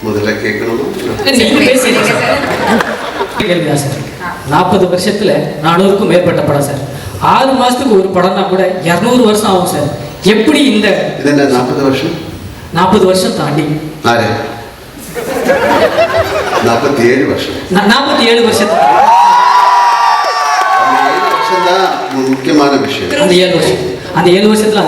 முதல்ல கேட்கணுமா? நீங்க பேசுறீங்க சார். கேளுங்க சார். 40 வருஷத்துல 400க்கும் மேற்பட்ட படம் சார். 6 மாசத்துக்கு ஒரு படம்னா கூட 200 வருஷம் ஆகும் சார். எப்படி இந்த இது என்ன 40 வருஷம்? 40 வருஷம் தாண்டி 47 வருஷம். 47 வருஷம் தான் முக்கியமான விஷயம். அந்த 7 வருஷத்துல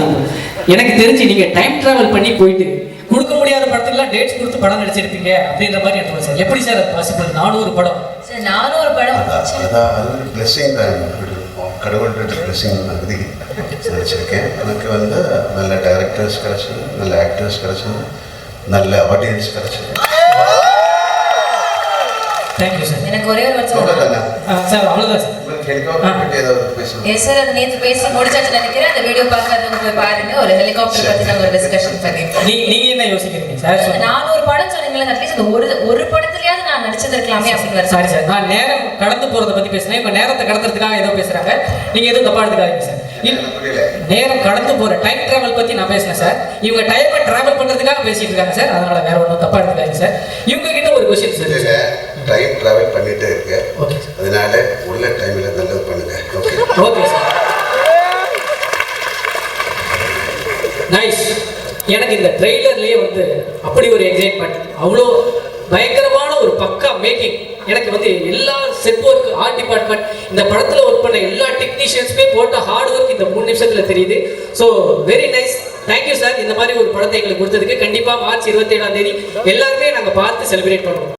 எனக்கு தெரிஞ்சு நீங்க டைம் டிராவல் பண்ணி போயிட்டு கொடுக்க முடியாத படத்துக்குலாம் டேட்ஸ் கொடுத்து படம் நடிச்சிருப்பீங்க அப்படின்ற மாதிரி எனக்கு சார். எப்படி சார் அது பாசிபிள்? 400 படம் சார். 400 படம் அது ஒரு பிளெஸிங் தான். கடவுளோட பிளெஸிங் மாதிரி நடிச்சிருக்கேன். எனக்கு நல்ல டைரக்டர்ஸ் கிடைச்சது, நல்ல ஆக்டர்ஸ் கிடைச்சது, நல்ல ஆடியன்ஸ் கிடைச்சது. Thank you sir. எனக்கு ஒரே ஒரு வார்த்தை சார். அவ்வளோதான் சார். Yes sir. அது நேற்று பேசி முடிச்சாச்சு நினைக்கிறேன். அந்த வீடியோ பார்க்காதவங்க போய் பாருங்க. ஒரு ஹெலிகாப்டர் பற்றி நாங்கள் ஒரு டிஸ்கஷன் பண்ணிருக்கோம். நீங்க என்ன யோசிக்கிறீங்க சார்? 400 படம் சொன்னீங்களா? அட்லீஸ்ட் அந்த ஒரு படத்துலயாவது நான் நடிச்சிருக்கலாமே அப்படின்னு. சாரி சார், நான் நேரம் கடந்து போறதை பத்தி பேசுறேன். இப்ப நேரத்தை கடத்துறதுக்காக ஏதோ பேசுறாங்க. நீங்க எதுவும் தப்பா எடுத்துக்காதீங்க சார். நேரம் கடந்து போற டைம் டிராவல் பத்தி நான் பேசுறேன் சார். இவங்க டைமை டிராவல் பண்றதுக்காக பேசிட்டு இருக்காங்க சார். அதனால வேற ஒன்றும் தப்பா எடுத்துக்காதீங்க சார். இவங்க கிட்ட ஒரு கொஸ்டின் சார். டைம் டிராவல் பண்ணிட்டே இருக்கு. அதனால உள்ள டைம்ல நல்லது பண்ணுங்க. Okay sir. நைஸ். எனக்கு இந்த ட்ரெய்லர்லயே அப்படி ஒரு எக்ஸைட்மெண்ட், அவ்வளோ பயங்கரமான ஒரு பக்கா மேக்கிங். எனக்கு எல்லா செட் ஒர்க், ஆர்ட் டிபார்ட்மெண்ட், இந்த படத்துல ஒர்க் பண்ண எல்லா டெக்னீஷியன்ஸுமே போட்ட ஹார்ட் ஒர்க் இந்த 3 நிமிஷத்துல தெரியுது. So very nice. Thank you sir. இந்த மாதிரி ஒரு படத்தை எங்களுக்கு கொடுத்ததுக்கு. கண்டிப்பா மார்ச் 27ஆம் தேதி எல்லாருமே நாங்கள் பார்த்து செலிப்ரேட் பண்ணுவோம்.